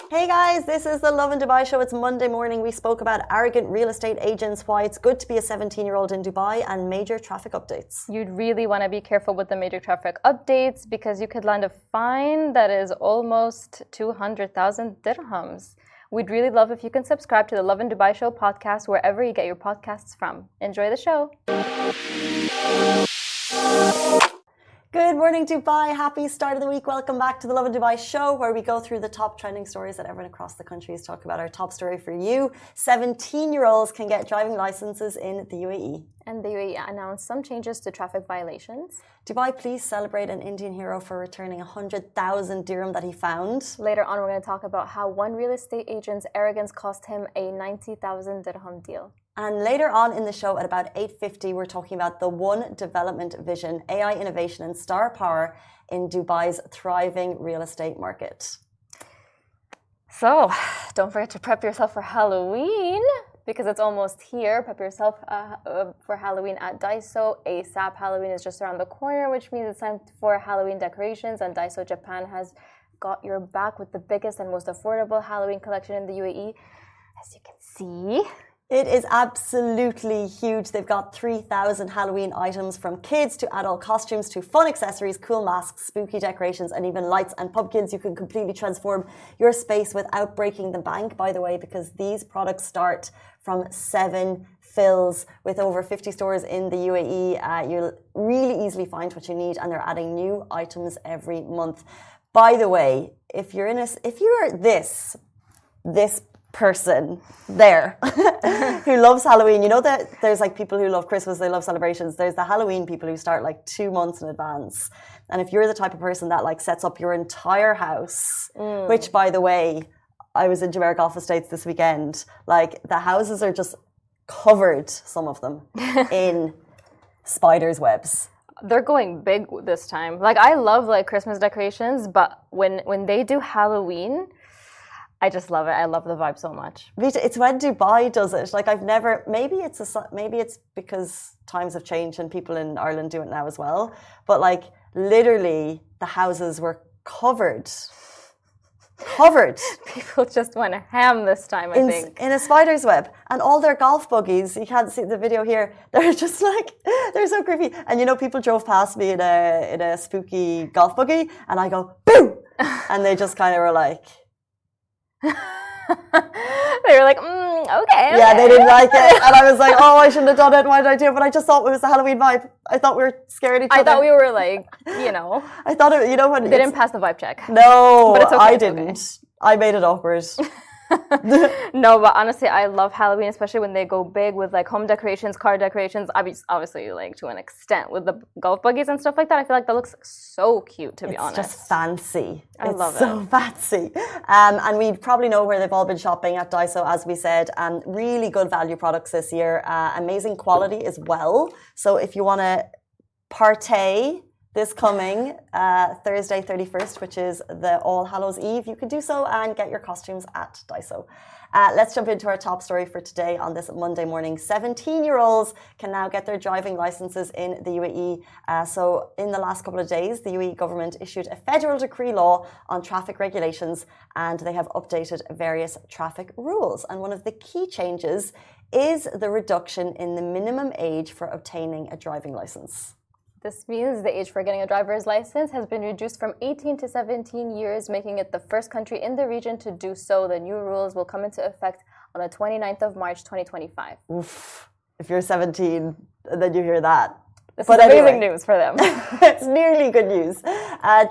Hey guys, this is the Lovin Dubai show. It's Monday morning. We spoke about arrogant real estate agents, why it's good to be a 17-year-old in Dubai, and major traffic updates. You'd really want to be careful with the major traffic updates because you could land a fine that is almost 200,000 dirhams. We'd really love if you can subscribe to the Lovin Dubai show podcast wherever you get your podcasts from. Enjoy the show. Good morning, Dubai. Happy start of the week. Welcome back to the Lovin Dubai show, where we go through the top trending stories that everyone across the country is talking about. Our top story for you: 17-year-olds can get driving licenses in the UAE. And the UAE announced some changes to traffic violations. Dubai police celebrate an Indian hero for returning 100,000 dirham that he found. Later on, we're going to talk about how one real estate agent's arrogance cost him a 90,000 dirham deal. And later on in the show at about 8:50, we're talking about the One Development Vision, AI innovation and star power in Dubai's thriving real estate market. So, don't forget to prep yourself for Halloween because it's almost here. Prep yourself for Halloween at Daiso. ASAP Halloween is just around the corner, which means it's time for Halloween decorations. And Daiso Japan has got your back with the biggest and most affordable Halloween collection in the UAE. As you can see, it is absolutely huge. They've got 3,000 Halloween items, from kids to adult costumes to fun accessories, cool masks, spooky decorations, and even lights and pumpkins. You can completely transform your space without breaking the bank, by the way, because these products start from 7 fills. With over 50 stores in the UAE, you'll really easily find what you need, and they're adding new items every month. By the way, if you're this person there who loves Halloween, you know that there's like people who love Christmas, they love celebrations. There's the Halloween people who start like 2 months in advance. And if you're the type of person that like sets up your entire house, which by the way, I was in Jamaica Golf Estates this weekend, like the houses are just covered, some of them, in spiders' webs. they're going big this time. Like I love like Christmas decorations, but when they do Halloween, I just love it. I love the vibe so much. It's when Dubai does it. Like I've never. Maybe it's because times have changed and people in Ireland do it now as well. But like literally, the houses were covered. People just went ham this time. I think in a spider's web, and all their golf buggies. You can't see the video here. They're just like they're so creepy. And you know, people drove past me in a spooky golf buggy, and I go boo, and they just kind of were like. They were like, okay. Yeah, they didn't like it. And I was like, oh, I shouldn't have done it. Why did I do it? But I just thought it was the Halloween vibe. I thought we were scared each other. I thought we were like, you know. I thought it, you know what? They didn't pass the vibe check. No, but it's okay, I didn't. Okay. I made it awkward. No, but honestly, I love Halloween, especially when they go big with like home decorations, car decorations. Obviously, like to an extent with the golf buggies and stuff like that. I feel like that looks so cute, to be honest. It's just fancy. I love it. So fancy. And we probably know where they've all been shopping at Daiso, as we said. Really good value products this year. Amazing quality as well. So if you want to partay this coming Thursday 31st, which is the All Hallows Eve, you can do so and get your costumes at Daiso. Let's jump into our top story for today on this Monday morning. 17-year-olds can now get their driving licenses in the UAE. So in the last couple of days, the UAE government issued a federal decree law on traffic regulations, and they have updated various traffic rules. And one of the key changes is the reduction in the minimum age for obtaining a driving license. This means the age for getting a driver's license has been reduced from 18 to 17 years, making it the first country in the region to do so. The new rules will come into effect on the 29th of March, 2025. Oof. If you're 17 and then you hear that. This is amazing news for them. It's nearly good news.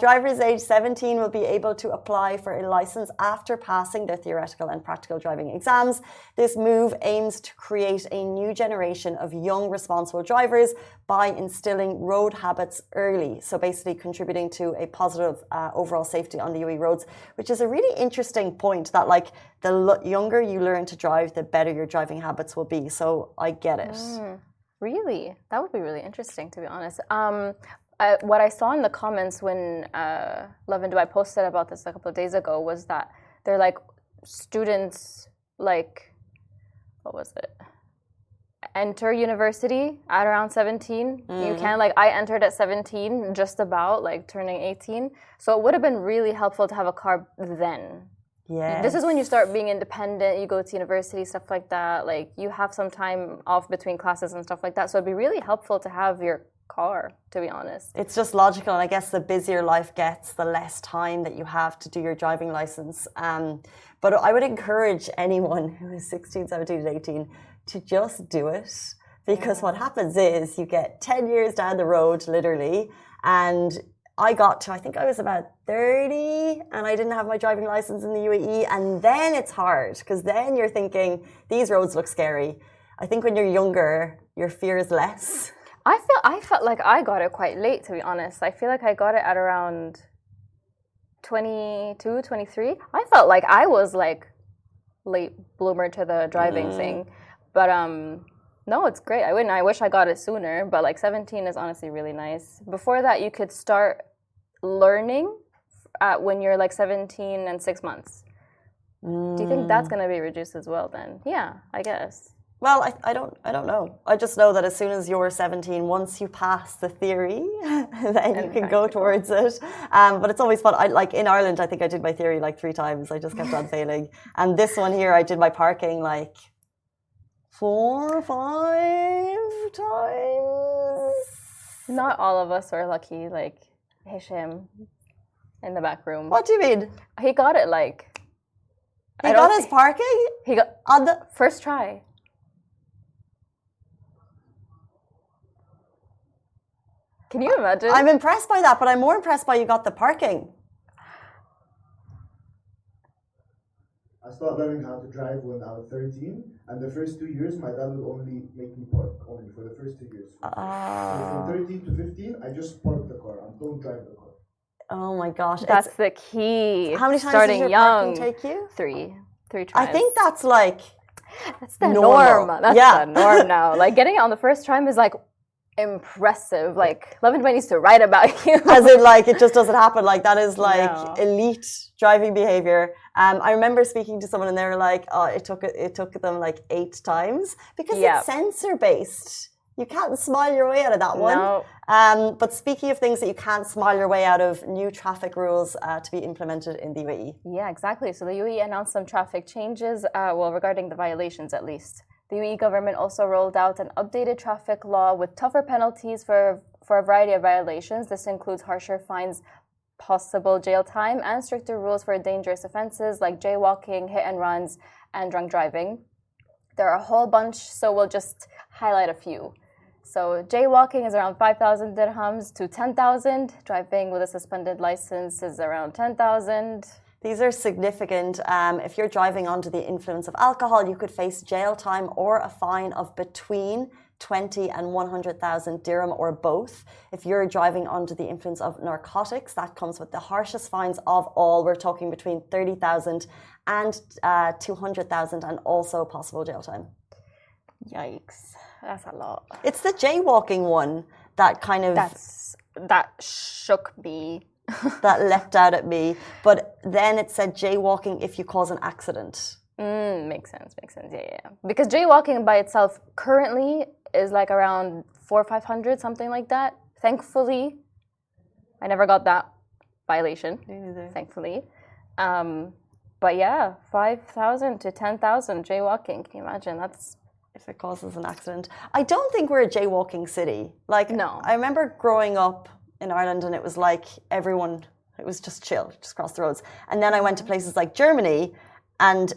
Drivers aged 17 will be able to apply for a license after passing their theoretical and practical driving exams. This move aims to create a new generation of young, responsible drivers by instilling road habits early. So basically contributing to a positive overall safety on the UAE roads, which is a really interesting point that like the younger you learn to drive, the better your driving habits will be. So I get it. Really? That would be really interesting, to be honest. What I saw in the comments when Lovin Dubai posted about this a couple of days ago was that they're like students, like, what was it? enter university at around 17. You can, like, I entered at 17, just about, like, turning 18. So it would have been really helpful to have a car then. Yeah. This is when you start being independent, you go to university, stuff like that. Like, you have some time off between classes and stuff like that. So it'd be really helpful to have your car, to be honest. It's just logical, and I guess the busier life gets, the less time that you have to do your driving license. But I would encourage anyone who is 16, 17, and 18 to just do it, because what happens is you get 10 years down the road, literally, and I got to, I think I was about 30 and I didn't have my driving license in the UAE, and then it's hard because then you're thinking, these roads look scary. I think when you're younger, your fear is less. I felt like I got it quite late, to be honest. I feel like I got it at around 22, 23. I felt like I was like late bloomer to the driving thing. But no, it's great. I wish I got it sooner, but like 17 is honestly really nice. Before that, you could start learning when you're like 17 and 6 months. Do you think that's going to be reduced as well then? Yeah, I guess. Well, I don't know. I just know that as soon as you're 17, once you pass the theory, then you can go towards it. But it's always fun. Like in Ireland, I think I did my theory like 3 times. I just kept on failing. And this one here, I did my parking like 4 or 5 times. Not all of us are lucky, like Hisham in the back room. What do you mean? He got it like... He got his parking? He got... On the... First try. Can you imagine? I'm impressed by that, but I'm more impressed by you got the parking. I started learning how to drive when I was 13, and the first 2 years, my dad would only make me park, only for the first 2 years. So from 13 to 15, I just park the car and don't drive the car. Oh my gosh. That's the key. How many times starting did your young parking take you? 3 tries. I think that's like... That's the normal. norm. That's the norm now. Like getting it on the first time is like impressive. Like Lovin needs to write about you. As in, like, it just doesn't happen. Like, that is like elite driving behavior. I remember speaking to someone and they were like, oh, it took them like 8 times because it's sensor based. You can't smile your way out of that one. No. But speaking of things that you can't smile your way out of, new traffic rules to be implemented in the UAE. Yeah, exactly. So the UAE announced some traffic changes, regarding the violations at least. The UAE government also rolled out an updated traffic law with tougher penalties for a variety of violations. This includes harsher fines, possible jail time, and stricter rules for dangerous offenses like jaywalking, hit and runs, and drunk driving. There are a whole bunch, so we'll just highlight a few. So jaywalking is around 5,000 dirhams to 10,000. Driving with a suspended license is around 10,000. These are significant. If you're driving under the influence of alcohol, you could face jail time or a fine of between 20 and 100,000 dirham or both. If you're driving under the influence of narcotics, that comes with the harshest fines of all. We're talking between 30,000 and 200,000 and also possible jail time. Yikes. That's a lot. It's the jaywalking one that kind of... That shook me. That leapt out at me. But then it said jaywalking if you cause an accident. Makes sense, yeah. Because jaywalking by itself currently is like around 400 or 500, something like that. Thankfully, I never got that violation. Thankfully. But yeah, 5,000 to 10,000 jaywalking. Can you imagine? That's... If it causes an accident. I don't think we're a jaywalking city. Like, no. I remember growing up in Ireland and it was like everyone, it was just chill, just cross the roads. And then I went to places like Germany and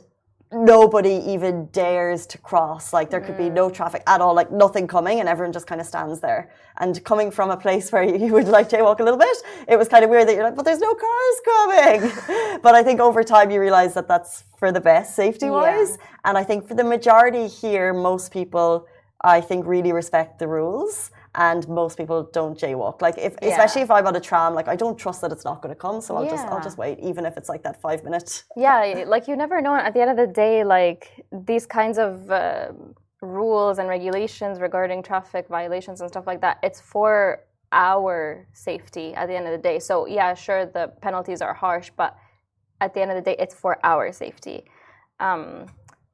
nobody even dares to cross. Like, there could be no traffic at all, like nothing coming, and everyone just kind of stands there. And coming from a place where you would like jaywalk a little bit, it was kind of weird that you're like, but there's no cars coming. But I think over time you realize that that's for the best safety-wise. Yeah. And I think for the majority here, most people, I think, really respect the rules. And most people don't jaywalk. Like, especially if I'm on a tram, like, I don't trust that it's not going to come, so I'll just wait, even if it's like that 5 minutes. Yeah, like, you never know. At the end of the day, like, these kinds of rules and regulations regarding traffic violations and stuff like that, it's for our safety at the end of the day. So yeah, sure, the penalties are harsh, but at the end of the day, it's for our safety.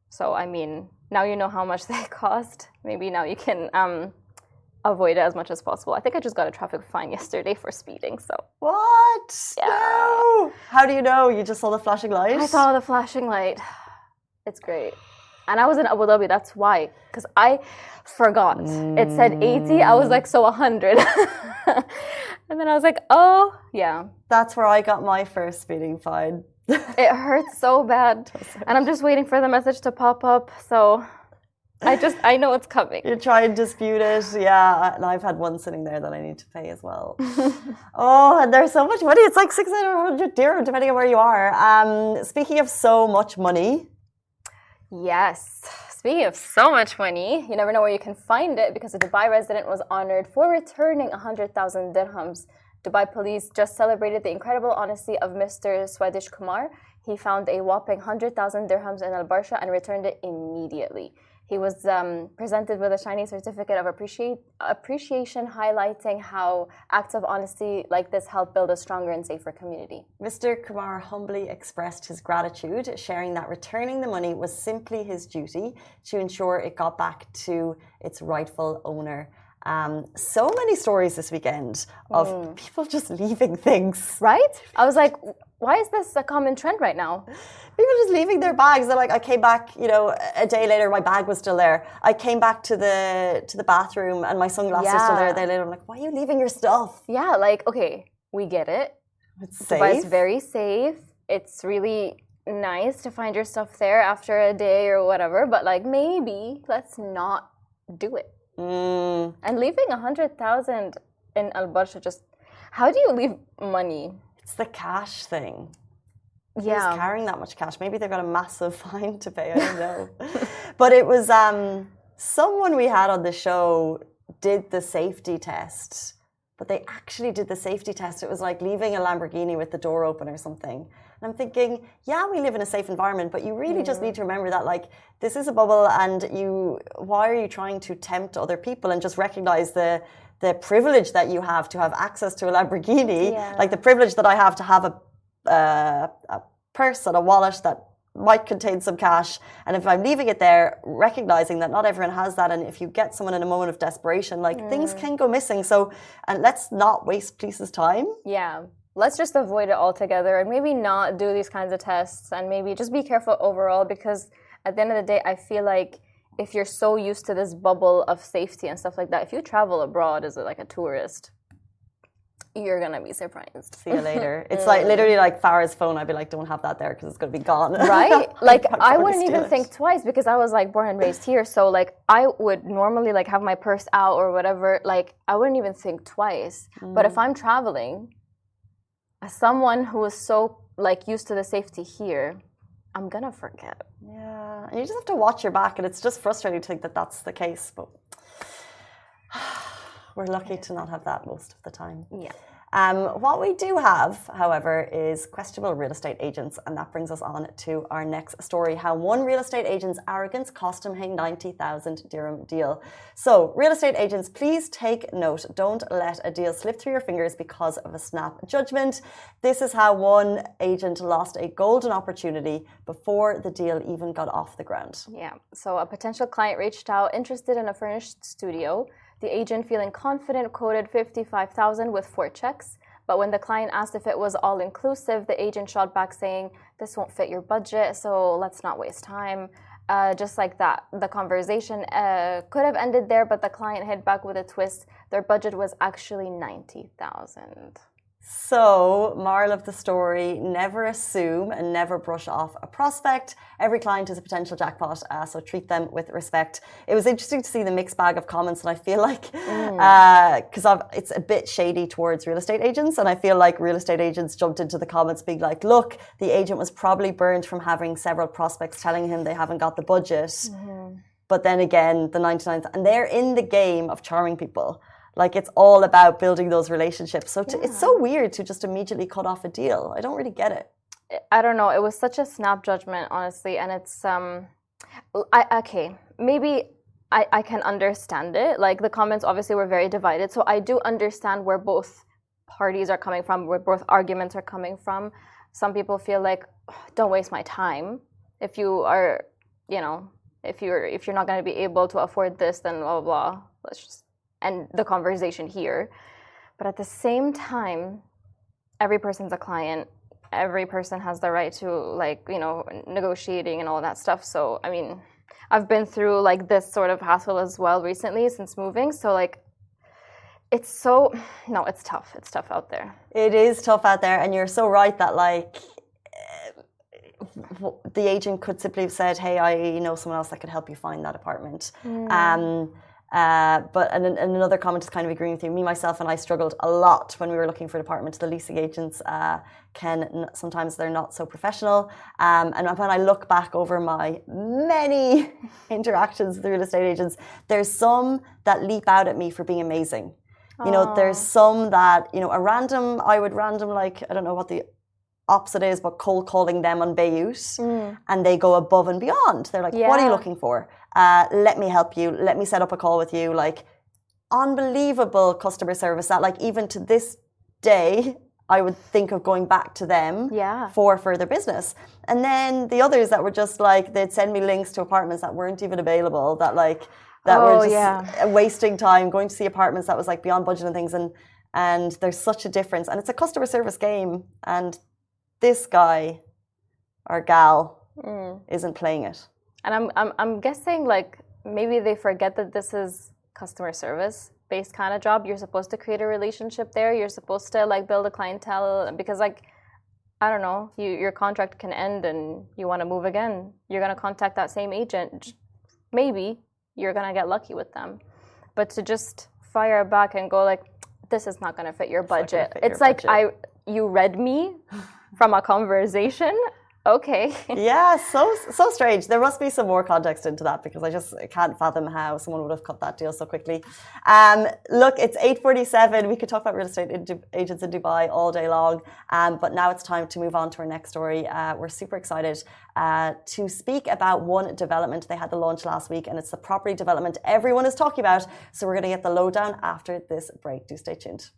So I mean, now you know how much they cost. Maybe now you can avoid it as much as possible. I think I just got a traffic fine yesterday for speeding. So What? Yeah. No. How do you know? You just saw the flashing light? I saw the flashing light. It's great. And I was in Abu Dhabi, that's why. Because I forgot. It said 80, I was like, so 100. And then I was like, oh, yeah. That's where I got my first speeding fine. It hurts so bad. And I'm just waiting for the message to pop up. So I know it's coming. You try and dispute it. Yeah. And I've had one sitting there that I need to pay as well. Oh, and there's so much money. It's like 600 dirham, depending on where you are. Speaking of so much money. Yes. Speaking of so much money, you never know where you can find it because a Dubai resident was honored for returning 100,000 dirhams. Dubai police just celebrated the incredible honesty of Mr. Swedish Kumar. He found a whopping 100,000 dirhams in Al Barsha and returned it immediately. He was presented with a shiny certificate of appreciation, highlighting how acts of honesty like this help build a stronger and safer community. Mr. Kumar humbly expressed his gratitude, sharing that returning the money was simply his duty to ensure it got back to its rightful owner. So many stories this weekend of people just leaving things. Right? I was like, why is this a common trend right now? People just leaving their bags. They're like, I came back, a day later, my bag was still there. I came back to the bathroom and my sunglasses are still there. They later, I'm like, why are you leaving your stuff? Yeah, like, okay, we get it. It's Dubai safe. is very safe. It's really nice to find your stuff there after a day or whatever. But like, maybe let's not do it. And leaving 100,000 in Al Barsha, just how do you leave money? It's the cash thing. Yeah. Who's carrying that much cash? Maybe they've got a massive fine to pay. I don't know. But it was someone we had on the show did the safety test. But they actually did the safety test. It was like leaving a Lamborghini with the door open or something. And I'm thinking, yeah, we live in a safe environment, but you really just need to remember that, like, this is a bubble, and why are you trying to tempt other people? And just recognize the privilege that you have to have access to a Lamborghini, like the privilege that I have to have a purse and a wallet that might contain some cash. And if I'm leaving it there, recognizing that not everyone has that, and if you get someone in a moment of desperation, like things can go missing. So, and let's not waste police's time. Yeah. Let's just avoid it altogether and maybe not do these kinds of tests and maybe just be careful overall, because at the end of the day, I feel like if you're so used to this bubble of safety and stuff like that, if you travel abroad as like a tourist, you're gonna be surprised. See you later. It's like literally like Farah's phone. I'd be like, don't have that there because it's gonna be gone. Right? Like I wouldn't even think twice because I was like born and raised here. So like I would normally like have my purse out or whatever. Like I wouldn't even think twice. But if I'm traveling, as someone who is so like used to the safety here, I'm gonna forget. Yeah, and you just have to watch your back, and it's just frustrating to think that that's the case. But we're lucky to not have that most of the time. Yeah. What we do have, however, is questionable real estate agents, and that brings us on to our next story, how one real estate agent's arrogance cost him a 90,000 dirham deal. So, real estate agents, please take note. Don't let a deal slip through your fingers because of a snap judgment. This is how one agent lost a golden opportunity before the deal even got off the ground. Yeah, so a potential client reached out interested in a furnished studio. The agent, feeling confident, quoted 55,000 with 4 checks. But when the client asked if it was all-inclusive, the agent shot back saying, this won't fit your budget, so let's not waste time. Just like that, the conversation could have ended there, but the client hit back with a twist. Their budget was actually 90,000. So, moral of the story, never assume and never brush off a prospect. Every client is a potential jackpot, so treat them with respect. It was interesting to see the mixed bag of comments, and I feel like, because it's a bit shady towards real estate agents, and I feel like real estate agents jumped into the comments being like, look, the agent was probably burned from having several prospects telling him they haven't got the budget. But then again, the 99th, and they're in the game of charming people. Like, it's all about building those relationships. So it's so weird to just immediately cut off a deal. I don't really get it. I don't know. It was such a snap judgment, honestly. And it's, maybe I can understand it. Like, the comments obviously were very divided. So I do understand where both parties are coming from, where both arguments are coming from. Some people feel like, don't waste my time. If you are, if you're not going to be able to afford this, then blah, blah, blah. Let's just end the conversation here. But at the same time, every person's a client. Every person has the right to, like, you know, negotiating and all that stuff. So, I mean, I've been through like this sort of hassle as well recently since moving. So like, it's tough. It's tough out there. It is tough out there. And you're so right that like the agent could simply have said, hey, I know someone else that could help you find that apartment. But another comment is kind of agreeing with you. Me, myself, and I struggled a lot when we were looking for an apartment. The leasing agents sometimes they're not so professional. And when I look back over my many interactions with real estate agents, there's some that leap out at me for being amazing. You know, there's some that, you know, I would random, like, I don't know what the opposite is, but cold calling them on Beirut, and they go above and beyond. They're like, what are you looking for? Let me help you. Let me set up a call with you. Like, unbelievable customer service that, like, even to this day, I would think of going back to them for further business. And then the others that were just like, they'd send me links to apartments that weren't even available, that were just wasting time going to see apartments that was like beyond budget and things. And there's such a difference. And it's a customer service game. And this guy or gal isn't playing it. And I'm guessing, like, maybe they forget that this is customer service based kind of job. You're supposed to create a relationship there. You're supposed to, like, build a clientele, because, like, I don't know, your contract can end and you want to move again. You're going to contact that same agent. Maybe you're going to get lucky with them. But to just fire back and go like, this is not going to fit your budget. It's like, you read me from a conversation. Okay. Yeah, so strange. There must be some more context into that, because I can't fathom how someone would have cut that deal so quickly. Look, it's 8:47. We could talk about real estate agents in Dubai all day long, but now it's time to move on to our next story. We're super excited to speak about one development. They had the launch last week, and it's the property development everyone is talking about. So we're going to get the lowdown after this break. Do stay tuned.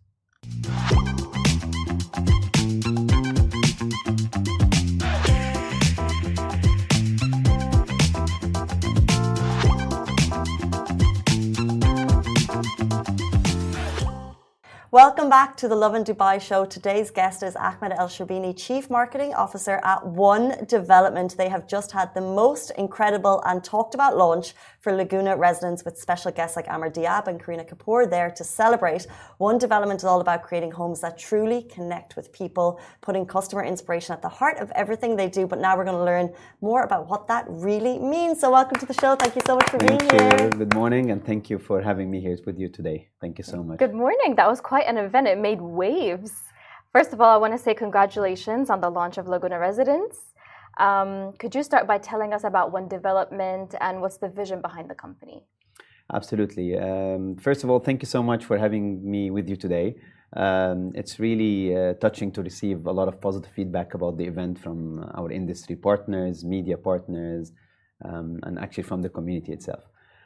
Welcome back to the Lovin Dubai show. Today's guest is Ahmed El Sherbini, Chief Marketing Officer at One Development. They have just had the most incredible and talked about launch for Laguna residents, with special guests like Amr Diab and Karina Kapoor there to celebrate. One Development is all about creating homes that truly connect with people, putting customer inspiration at the heart of everything they do. But now we're going to learn more about what that really means. So welcome to the show. Thank you so much for being here. Thank you. Good morning, and thank you for having me here with you today. Thank you so much. Good morning. That was quite an event. It made waves. First of all, I want to say congratulations on the launch of Laguna Residence. Could you start by telling us about One Development and what's the vision behind the company? Absolutely. First of all, thank you so much for having me with you today. It's really touching to receive a lot of positive feedback about the event from our industry partners, media partners, and actually from the community itself.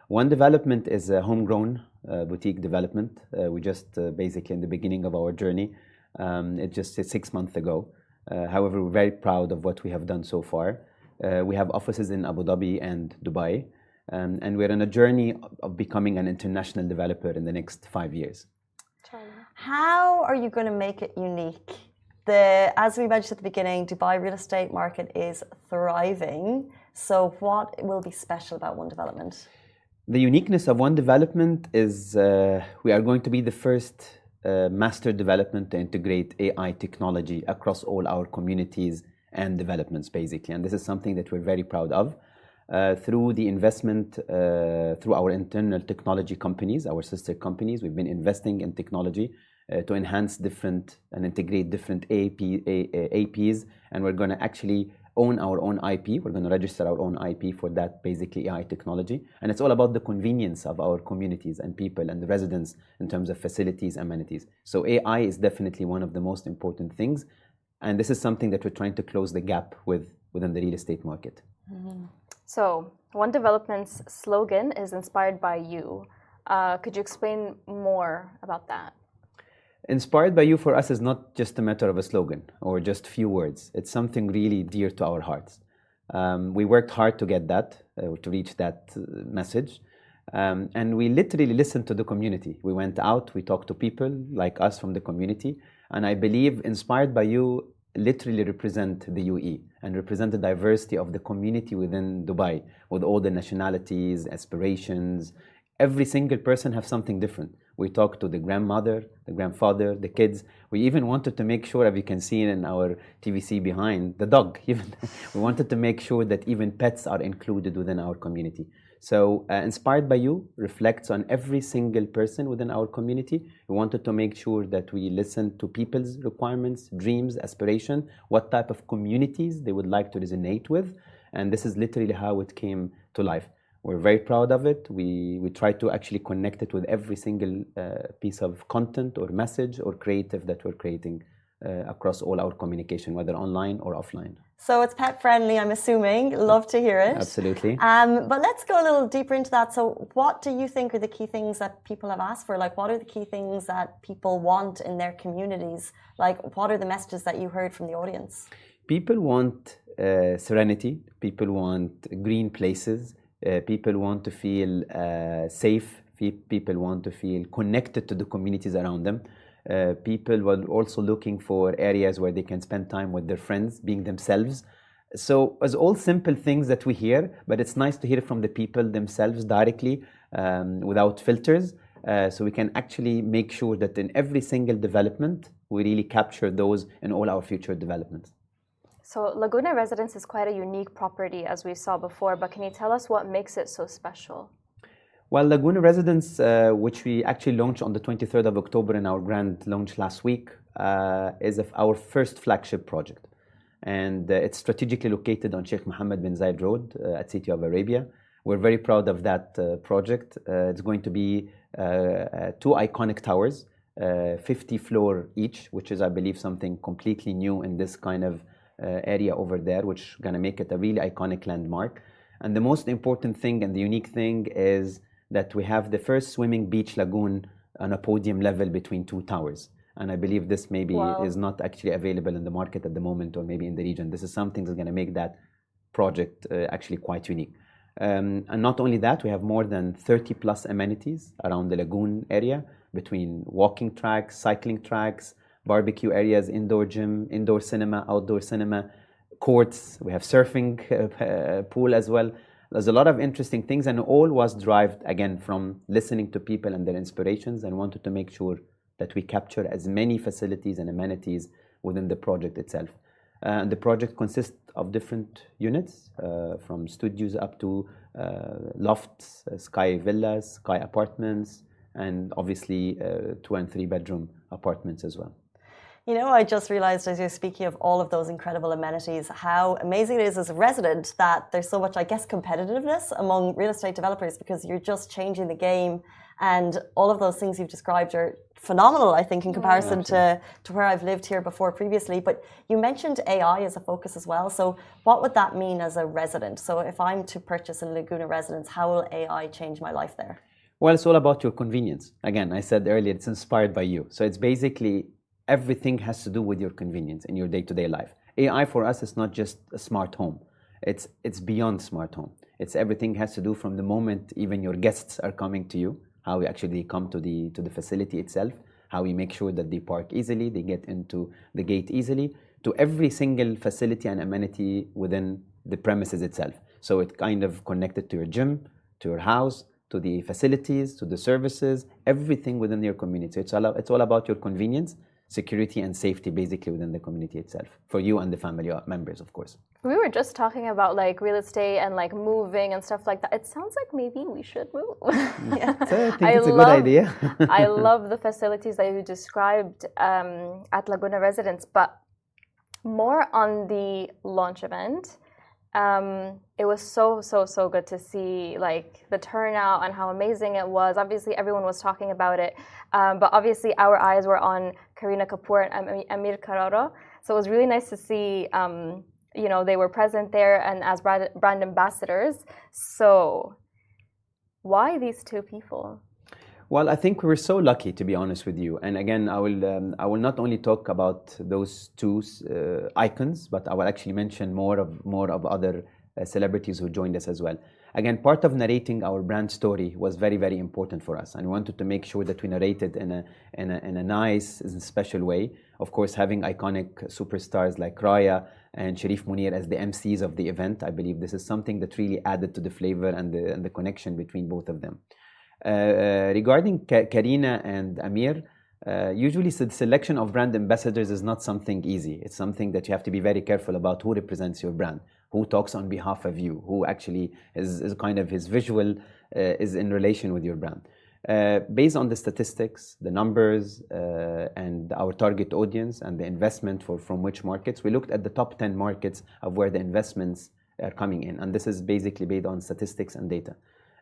One Development is a homegrown boutique development. We just basically in the beginning of our journey. It's just 6 months ago. However, we're very proud of what we have done so far. We have offices in Abu Dhabi and Dubai, and we're on a journey of becoming an international developer in the next 5 years. How are you going to make it unique? As we mentioned at the beginning, Dubai real estate market is thriving. So what will be special about One Development? The uniqueness of One Development is we are going to be the first master development to integrate AI technology across all our communities and developments, basically. And this is something that we're very proud of. Through the investment, through our internal technology companies, our sister companies, we've been investing in technology to enhance different and integrate different APs. And we're going to actually own our own IP. We're going to register our own IP for that basically AI technology. And it's all about the convenience of our communities and people and the residents in terms of facilities, amenities. So AI is definitely one of the most important things. And this is something that we're trying to close the gap within the real estate market. Mm-hmm. So One Development's slogan is inspired by you. Could you explain more about that? Inspired by you for us is not just a matter of a slogan or just few words. It's something really dear to our hearts. We worked hard to get that, to reach that message. And we literally listened to the community. We went out, we talked to people like us from the community. And I believe Inspired by You literally represent the UAE and represent the diversity of the community within Dubai, with all the nationalities, aspirations. Every single person has something different. We talked to the grandmother, the grandfather, the kids. We even wanted to make sure, as you can see in our TVC behind, the dog. Even we wanted to make sure that even pets are included within our community. So Inspired by You reflects on every single person within our community. We wanted to make sure that we listen to people's requirements, dreams, aspiration, what type of communities they would like to resonate with. And this is literally how it came to life. We're very proud of it. We try to actually connect it with every single piece of content or message or creative that we're creating across all our communication, whether online or offline. So it's pet friendly, I'm assuming. Love to hear it. Absolutely. But let's go a little deeper into that. So what do you think are the key things that people have asked for? Like, what are the key things that people want in their communities? Like, what are the messages that you heard from the audience? People want serenity. People want green places. People want to feel safe. People want to feel connected to the communities around them. People were also looking for areas where they can spend time with their friends, being themselves. So it's all simple things that we hear, but it's nice to hear from the people themselves directly, without filters. So we can actually make sure that in every single development, we really capture those in all our future developments. So Laguna Residence is quite a unique property, as we saw before, but can you tell us what makes it so special? Well, Laguna Residence, which we actually launched on the 23rd of October in our grand launch last week, is our first flagship project. And it's strategically located on Sheikh Mohammed bin Zayed Road at City of Arabia. We're very proud of that project. It's going to be 2 iconic towers, 50 floor each, which is, I believe, something completely new in this kind of area over there, which is going to make it a really iconic landmark. And the most important thing and the unique thing is that we have the first swimming beach lagoon on a podium level between 2 towers. And I believe this maybe is not actually available in the market at the moment, or maybe in the region. This is something that's going to make that project actually quite unique. And not only that, we have more than 30 plus amenities around the lagoon area, between walking tracks, cycling tracks, barbecue areas, indoor gym, indoor cinema, outdoor cinema, courts. We have surfing pool as well. There's a lot of interesting things, and all was derived again from listening to people and their inspirations, and wanted to make sure that we capture as many facilities and amenities within the project itself. The project consists of different units, from studios up to lofts, sky villas, sky apartments, and obviously 2 and 3 bedroom apartments as well. You know, I just realized as you're speaking of all of those incredible amenities, how amazing it is as a resident that there's so much, I guess, competitiveness among real estate developers, because you're just changing the game. And all of those things you've described are phenomenal, I think, in comparison to where I've lived here before previously. But you mentioned AI as a focus as well. So what would that mean as a resident? So if I'm to purchase a Laguna Residence, how will AI change my life there? Well, it's all about your convenience. Again, I said earlier, it's inspired by you. So it's basically everything has to do with your convenience in your day-to-day life. AI for us is not just a smart home. It's beyond smart home. It's everything has to do from the moment even your guests are coming to you, how we actually come to the facility itself, how we make sure that they park easily, they get into the gate easily, to every single facility and amenity within the premises itself. So it kind of connected to your gym, to your house, to the facilities, to the services, everything within your community. It's all about your convenience, security and safety basically within the community itself, for you and the family members, of course. We were just talking about like real estate and like moving and stuff like that. It sounds like maybe we should move. Yeah. So I think it's a good idea. I love the facilities that you described at Laguna Residence, but more on the launch event. It was so good to see like the turnout and how amazing it was. Obviously everyone was talking about it, but obviously our eyes were on Kareena Kapoor and Amir Karara. So it was really nice to see you know, they were present there and as brand ambassadors. So why these 2 people? Well, I think we were so lucky, to be honest with you. And again, I will not only talk about those two icons, but I will actually mention more of other celebrities who joined us as well. Again, part of narrating our brand story was very, very important for us, and we wanted to make sure that we narrated in a nice and special way. Of course, having iconic superstars like Raya and Sharif Munir as the MCs of the event, I believe this is something that really added to the flavor and the connection between both of them. Regarding Karina and Amir, usually the selection of brand ambassadors is not something easy. It's something that you have to be very careful about who represents your brand, who talks on behalf of you, who actually is kind of his visual is in relation with your brand. Based on the statistics, the numbers, and our target audience and the investment from which markets, we looked at the top 10 markets of where the investments are coming in. And this is basically based on statistics and data.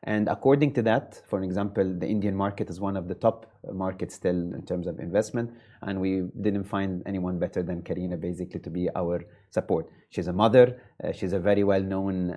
And according to that, for example, the Indian market is one of the top markets still in terms of investment, and we didn't find anyone better than Karina basically to be our support. She's a mother, she's a very well-known,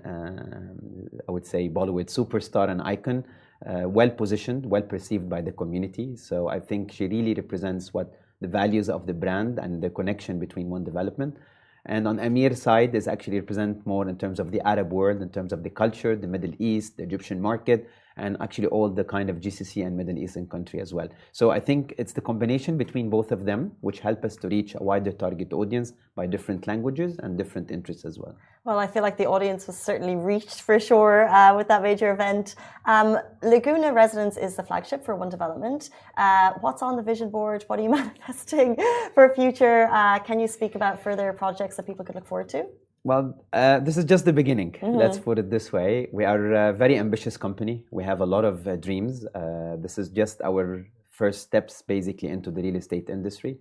I would say, Bollywood superstar and icon, well-positioned, well-perceived by the community. So I think she really represents what the values of the brand and the connection between one development. And on Amir's side is actually represent more in terms of the Arab world, in terms of the culture, the Middle East, the Egyptian market, and actually all the kind of GCC and Middle Eastern country as well. So I think it's the combination between both of them which help us to reach a wider target audience by different languages and different interests as well. Well, I feel like the audience was certainly reached for sure with that major event. Laguna Residence is the flagship for One Development. What's on the vision board? What are you manifesting for future? Can you speak about further projects that people could look forward to? Well, this is just the beginning. Let's put it this way. We are a very ambitious company. We have a lot of dreams. This is just our first steps basically into the real estate industry.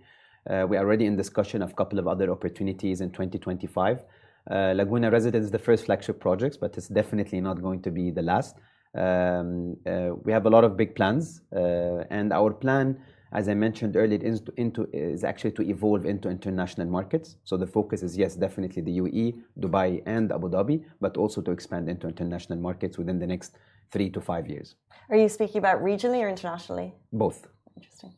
We are already in discussion of a couple of other opportunities in 2025. Laguna Residence is the first flagship project, but it's definitely not going to be the last. We have a lot of big plans, and our plan, as I mentioned earlier, is actually to evolve into international markets. So the focus is, yes, definitely the UAE, Dubai, and Abu Dhabi, but also to expand into international markets within the next 3 to 5 years. Are you speaking about regionally or internationally? Both. Interesting.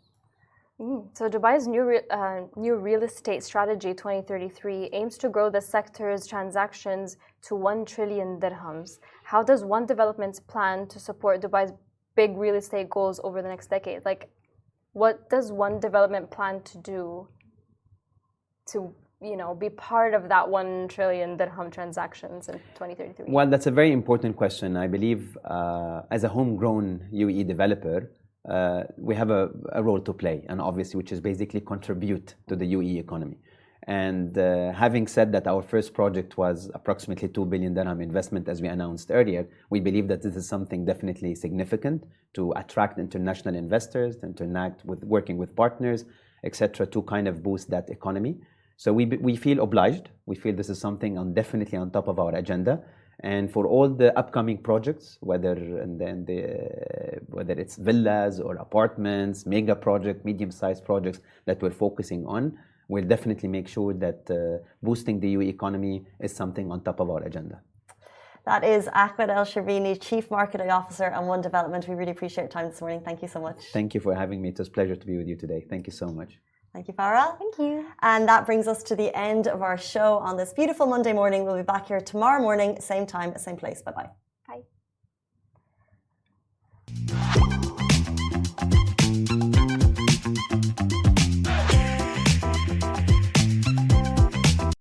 So Dubai's new real estate strategy 2033 aims to grow the sector's transactions to 1 trillion dirhams. How does One Development's plan to support Dubai's big real estate goals over the next decade? Like, what does One Development plan to do to, be part of that 1 trillion dirham transactions in 2033? Well, that's a very important question. I believe as a homegrown UAE developer, we have a role to play, and obviously which is basically contribute to the UAE economy. And having said that, our first project was approximately 2 billion dirham investment, as we announced earlier. We believe that this is something definitely significant to attract international investors, to interact with working with partners, etc., to kind of boost that economy. So we feel obliged. We feel this is something definitely on top of our agenda. And for all the upcoming projects, whether it's villas or apartments, mega project, medium-sized projects that we're focusing on, we'll definitely make sure that boosting the UAE economy is something on top of our agenda. That is Ahmed El Sherbini, Chief Marketing Officer on One Development. We really appreciate your time this morning. Thank you so much. Thank you for having me. It was a pleasure to be with you today. Thank you so much. Thank you, Farah. Thank you. And that brings us to the end of our show on this beautiful Monday morning. We'll be back here tomorrow morning, same time, same place. Bye-bye.